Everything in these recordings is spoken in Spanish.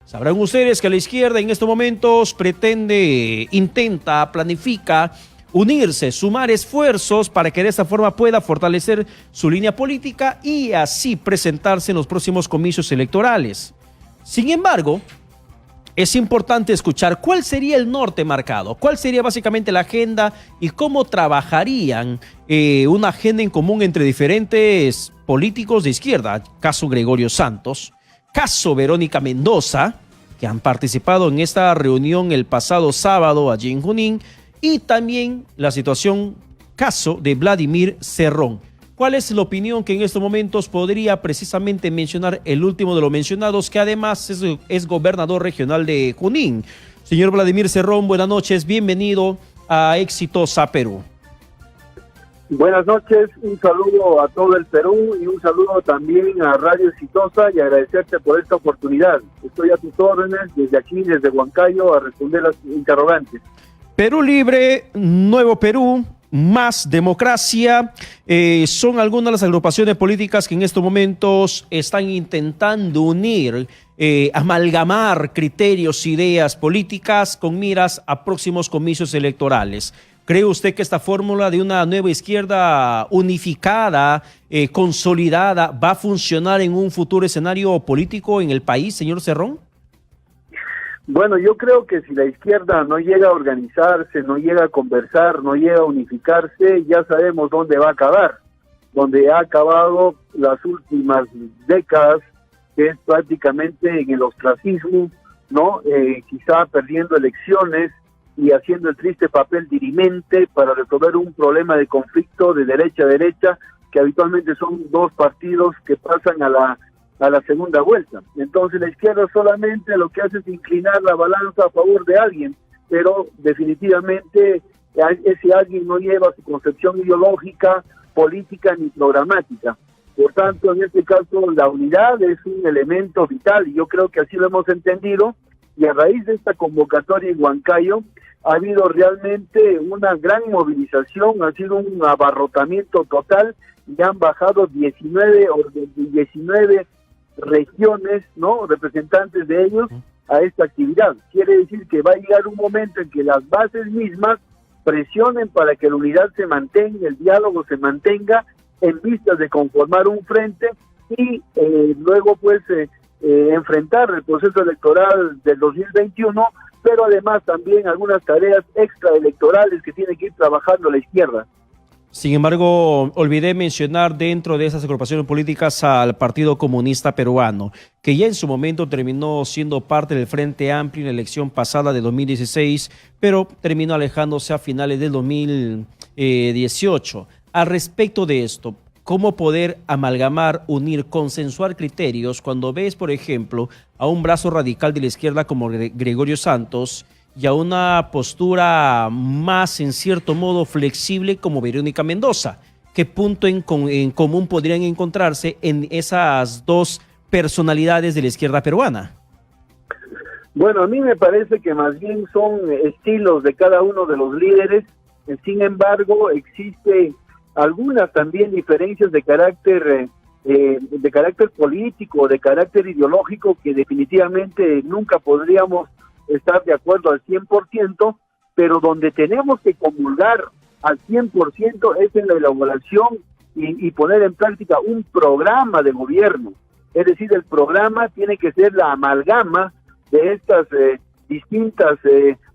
Sabrán ustedes que la izquierda en estos momentos intenta, planifica unirse, sumar esfuerzos para que de esta forma pueda fortalecer su línea política y así presentarse en los próximos comicios electorales. Sin embargo, es importante escuchar cuál sería el norte marcado, cuál sería básicamente la agenda y cómo trabajarían una agenda en común entre diferentes políticos de izquierda, caso Gregorio Santos, caso Verónica Mendoza, que han participado en esta reunión el pasado sábado allí en Junín, y también la situación, caso de Vladimir Cerrón. ¿Cuál es la opinión que en estos momentos podría precisamente mencionar el último de los mencionados, que además es gobernador regional de Junín? Señor Vladimir Cerrón, buenas noches, bienvenido a Exitosa Perú. Buenas noches, un saludo a todo el Perú y un saludo también a Radio Exitosa y agradecerte por esta oportunidad. Estoy a tus órdenes desde aquí, desde Huancayo, a responder las interrogantes. Perú Libre, Nuevo Perú, Más Democracia, son algunas de las agrupaciones políticas que en estos momentos están intentando unir, amalgamar criterios, ideas políticas con miras a próximos comicios electorales. ¿Cree usted que esta fórmula de una nueva izquierda unificada, consolidada, va a funcionar en un futuro escenario político en el país, señor Cerrón? Bueno, yo creo que si la izquierda no llega a organizarse, no llega a conversar, no llega a unificarse, ya sabemos dónde va a acabar. Donde ha acabado las últimas décadas, que es prácticamente en el ostracismo, ¿no? Quizá perdiendo elecciones y haciendo el triste papel dirimente para resolver un problema de conflicto de derecha a derecha, que habitualmente son dos partidos que pasan a la segunda vuelta. Entonces la izquierda solamente lo que hace es inclinar la balanza a favor de alguien, pero definitivamente ese alguien no lleva su concepción ideológica, política ni programática. Por tanto, en este caso, la unidad es un elemento vital y yo creo que así lo hemos entendido, y a raíz de esta convocatoria en Huancayo ha habido realmente una gran movilización, ha sido un abarrotamiento total y han bajado 19 regiones, ¿no?, representantes de ellos a esta actividad. Quiere decir que va a llegar un momento en que las bases mismas presionen para que la unidad se mantenga, el diálogo se mantenga en vistas de conformar un frente y luego pues enfrentar el proceso electoral del 2021, pero además también algunas tareas extraelectorales que tiene que ir trabajando la izquierda. Sin embargo, olvidé mencionar dentro de esas agrupaciones políticas al Partido Comunista Peruano, que ya en su momento terminó siendo parte del Frente Amplio en la elección pasada de 2016, pero terminó alejándose a finales del 2018. Al respecto de esto, ¿cómo poder amalgamar, unir, consensuar criterios cuando ves, por ejemplo, a un brazo radical de la izquierda como Gregorio Santos y a una postura más, en cierto modo, flexible como Verónica Mendoza? ¿Qué punto en común podrían encontrarse en esas dos personalidades de la izquierda peruana? Bueno, a mí me parece que más bien son estilos de cada uno de los líderes. Sin embargo, existe algunas también diferencias de carácter político, de carácter ideológico, que definitivamente nunca podríamos estar de acuerdo al 100%, pero donde tenemos que comulgar al 100% es en la elaboración y poner en práctica un programa de gobierno. Es decir, el programa tiene que ser la amalgama de estas distintas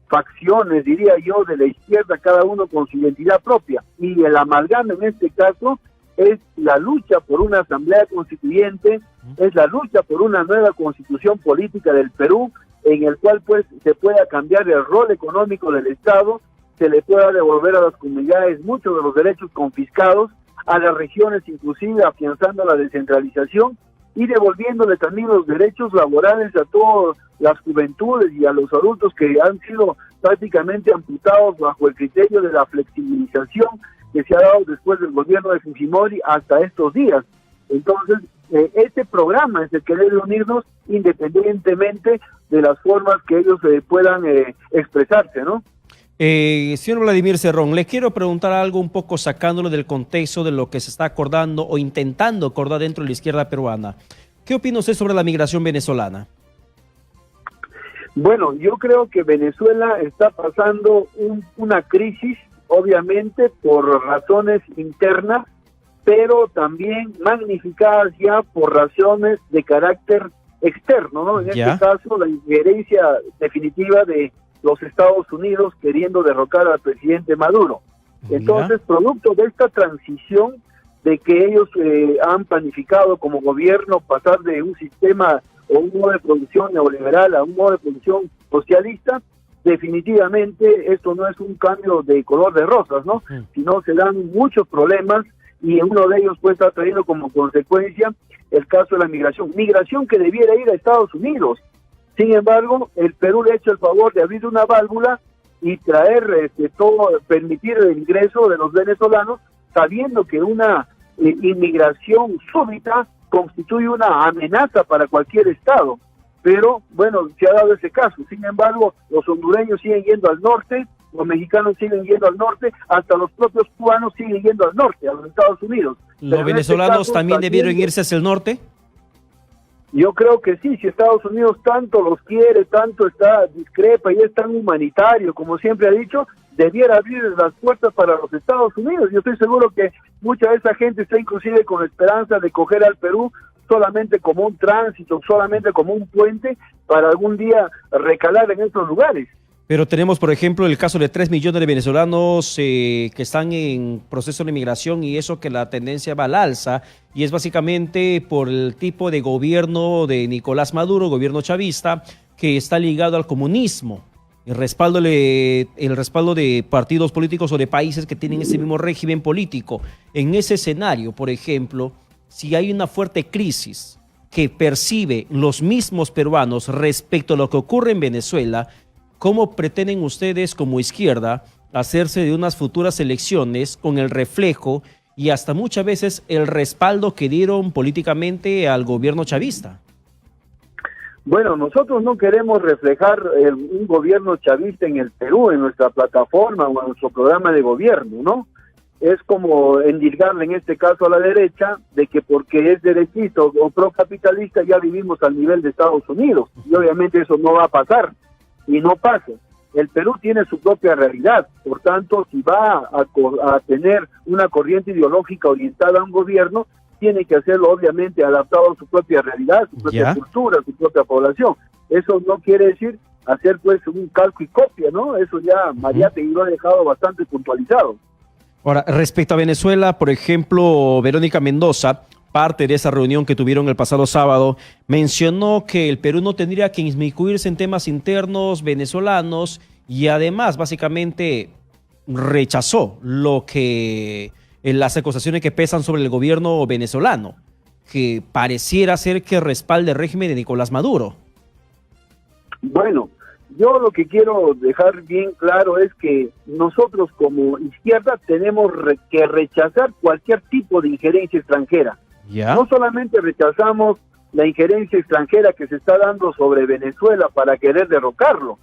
facciones, diría yo, de la izquierda, cada uno con su identidad propia. Y el amalgama en este caso es la lucha por una asamblea constituyente, es la lucha por una nueva constitución política del Perú, en el cual pues se pueda cambiar el rol económico del Estado, se le pueda devolver a las comunidades muchos de los derechos confiscados, a las regiones inclusive afianzando la descentralización y devolviéndole también los derechos laborales a todas las juventudes y a los adultos que han sido prácticamente amputados bajo el criterio de la flexibilización que se ha dado después del gobierno de Fujimori hasta estos días. Entonces, este programa es el que debe unirnos independientemente de las formas que ellos puedan expresarse, ¿no? Señor Vladimir Cerrón, le quiero preguntar algo un poco sacándolo del contexto de lo que se está acordando o intentando acordar dentro de la izquierda peruana. ¿Qué opina usted sobre la migración venezolana? Bueno, yo creo que Venezuela está pasando una crisis, obviamente por razones internas, pero también magnificadas ya por razones de carácter externo, ¿no? En este caso, la injerencia definitiva de los Estados Unidos queriendo derrocar al presidente Maduro. Entonces, producto de esta transición de que ellos han planificado como gobierno pasar de un sistema o un modo de producción neoliberal a un modo de producción socialista, definitivamente esto no es un cambio de color de rosas, ¿no? Sino se dan muchos problemas y uno de ellos puede estar trayendo como consecuencia el caso de la migración que debiera ir a Estados Unidos. Sin embargo, el Perú le ha hecho el favor de abrir una válvula y traer permitir el ingreso de los venezolanos, sabiendo que una inmigración súbita constituye una amenaza para cualquier estado. Pero bueno, se ha dado ese caso. Sin embargo, los hondureños siguen yendo al norte, los mexicanos siguen yendo al norte, hasta los propios cubanos siguen yendo al norte, a los Estados Unidos. ¿Los venezolanos también debieron irse hacia el norte? Yo creo que sí, si Estados Unidos tanto los quiere, tanto discrepa y es tan humanitario, como siempre ha dicho, debiera abrir las puertas para los Estados Unidos. Yo estoy seguro que mucha de esa gente está inclusive con la esperanza de coger al Perú solamente como un tránsito, solamente como un puente para algún día recalar en estos lugares. Pero tenemos, por ejemplo, el caso de 3 millones de venezolanos que están en proceso de migración y eso que la tendencia va al alza y es básicamente por el tipo de gobierno de Nicolás Maduro, gobierno chavista, que está ligado al comunismo. El respaldo de partidos políticos o de países que tienen ese mismo régimen político. En ese escenario, por ejemplo, si hay una fuerte crisis que percibe los mismos peruanos respecto a lo que ocurre en Venezuela, ¿cómo pretenden ustedes como izquierda hacerse de unas futuras elecciones con el reflejo y hasta muchas veces el respaldo que dieron políticamente al gobierno chavista? Bueno, nosotros no queremos reflejar un gobierno chavista en el Perú, en nuestra plataforma o en nuestro programa de gobierno, ¿no? Es como endilgarle en este caso a la derecha de que porque es derechista o procapitalista ya vivimos al nivel de Estados Unidos. Y obviamente eso no va a pasar. Y no pasa. El Perú tiene su propia realidad, por tanto, si va a tener una corriente ideológica orientada a un gobierno, tiene que hacerlo obviamente adaptado a su propia realidad, su propia cultura, su propia población. Eso no quiere decir hacer pues un calco y copia, ¿no? Eso ya Mariátegui lo ha dejado bastante puntualizado. Ahora, respecto a Venezuela, por ejemplo, Verónica Mendoza, parte de esa reunión que tuvieron el pasado sábado, mencionó que el Perú no tendría que inmiscuirse en temas internos venezolanos y además básicamente rechazó las acusaciones que pesan sobre el gobierno venezolano, que pareciera ser que respalda el régimen de Nicolás Maduro. Bueno, yo lo que quiero dejar bien claro es que nosotros como izquierda tenemos que rechazar cualquier tipo de injerencia extranjera. No solamente rechazamos la injerencia extranjera que se está dando sobre Venezuela para querer derrocarlo,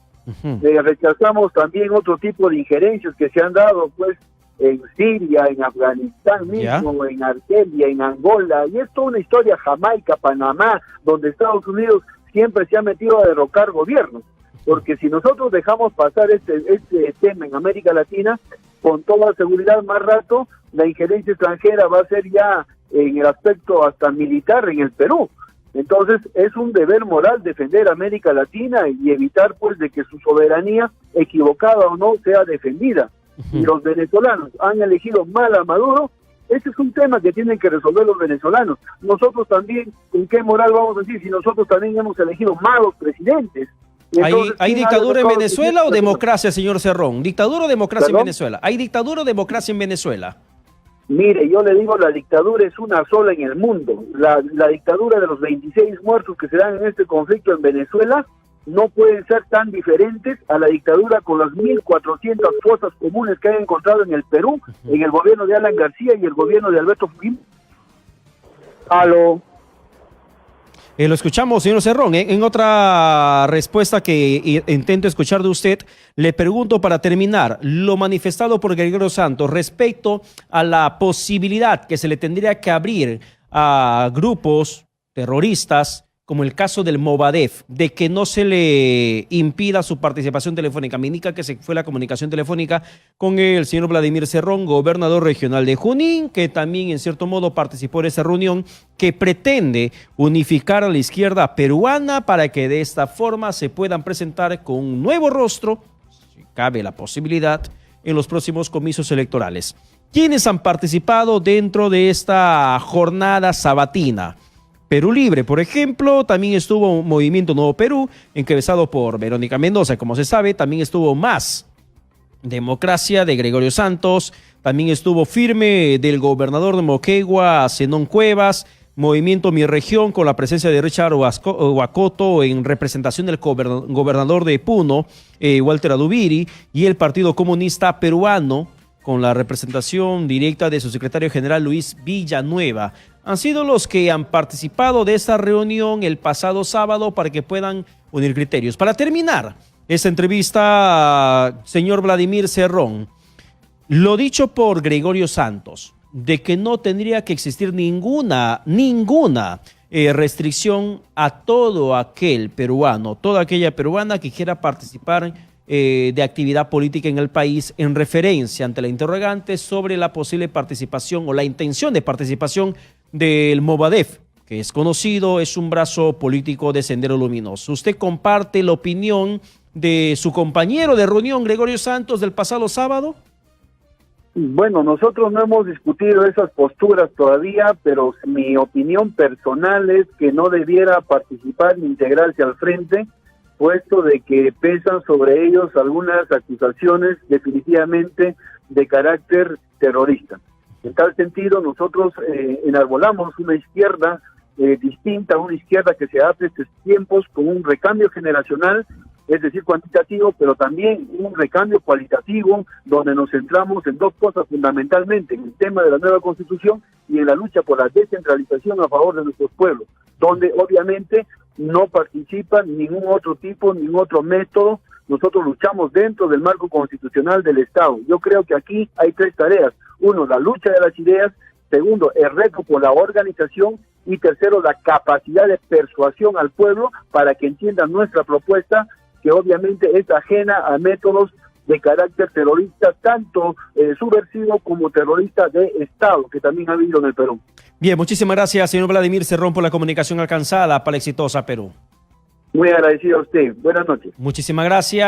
rechazamos también otro tipo de injerencias que se han dado pues en Siria, en Afganistán mismo, en Argelia, en Angola, y es toda una historia, Jamaica, Panamá, donde Estados Unidos siempre se ha metido a derrocar gobiernos, porque si nosotros dejamos pasar este tema en América Latina, con toda seguridad más rato, la injerencia extranjera va a ser ya en el aspecto hasta militar en el Perú. Entonces es un deber moral defender a América Latina y evitar pues de que su soberanía, equivocada o no, sea defendida. Y los venezolanos han elegido mal a Maduro. Ese es un tema que tienen que resolver los venezolanos. Nosotros también, ¿con qué moral vamos a decir si nosotros también hemos elegido malos presidentes? Entonces, ¿Hay dictadura en Venezuela o democracia, señor Cerrón? ¿Dictadura o democracia en Venezuela? ¿Hay dictadura o democracia en Venezuela? Mire, yo le digo, la dictadura es una sola en el mundo. La dictadura de los 26 muertos que se dan en este conflicto en Venezuela no pueden ser tan diferentes a la dictadura con las 1.400 fosas comunes que han encontrado en el Perú, en el gobierno de Alan García y el gobierno de Alberto Fujimori. Aló. Lo escuchamos, señor Cerrón. En otra respuesta que intento escuchar de usted, le pregunto para terminar, lo manifestado por Gregorio Santos respecto a la posibilidad que se le tendría que abrir a grupos terroristas como el caso del Movadef, de que no se le impida su participación telefónica. Me indica que se fue la comunicación telefónica con el señor Vladimir Cerrón, gobernador regional de Junín, que también en cierto modo participó en esa reunión que pretende unificar a la izquierda peruana para que de esta forma se puedan presentar con un nuevo rostro, si cabe la posibilidad, en los próximos comicios electorales. ¿Quiénes han participado dentro de esta jornada sabatina? Perú Libre, por ejemplo, también estuvo Movimiento Nuevo Perú, encabezado por Verónica Mendoza, como se sabe, también estuvo Más Democracia de Gregorio Santos, también estuvo Firme del gobernador de Moquegua, Zenón Cuevas, Movimiento Mi Región con la presencia de Richard Huacoto en representación del gobernador de Puno, Walter Adubiri, y el Partido Comunista Peruano con la representación directa de su secretario general Luis Villanueva. Han sido los que han participado de esta reunión el pasado sábado para que puedan unir criterios. Para terminar esta entrevista, señor Vladimir Cerrón, lo dicho por Gregorio Santos, de que no tendría que existir ninguna restricción a todo aquel peruano, toda aquella peruana que quiera participar de actividad política en el país, en referencia ante la interrogante sobre la posible participación o la intención de participación del Movadef, que es conocido, es un brazo político de Sendero Luminoso. ¿Usted comparte la opinión de su compañero de reunión, Gregorio Santos, del pasado sábado? Bueno, nosotros no hemos discutido esas posturas todavía, pero mi opinión personal es que no debiera participar ni integrarse al frente, puesto de que pesan sobre ellos algunas acusaciones definitivamente de carácter terrorista. En tal sentido, nosotros enarbolamos una izquierda distinta, una izquierda que se adapte a estos tiempos con un recambio generacional, es decir, cuantitativo, pero también un recambio cualitativo, donde nos centramos en dos cosas fundamentalmente, en el tema de la nueva Constitución y en la lucha por la descentralización a favor de nuestros pueblos, donde obviamente no participa ningún otro tipo, ningún otro método. Nosotros luchamos dentro del marco constitucional del Estado. Yo creo que aquí hay tres tareas. Uno, la lucha de las ideas. Segundo, el reto por la organización. Y tercero, la capacidad de persuasión al pueblo para que entiendan nuestra propuesta, que obviamente es ajena a métodos de carácter terrorista, tanto subversivo como terrorista de Estado, que también ha habido en el Perú. Bien, muchísimas gracias, señor Vladimir Cerrón, por la comunicación alcanzada para la exitosa Perú. Muy agradecido a usted. Buenas noches. Muchísimas gracias.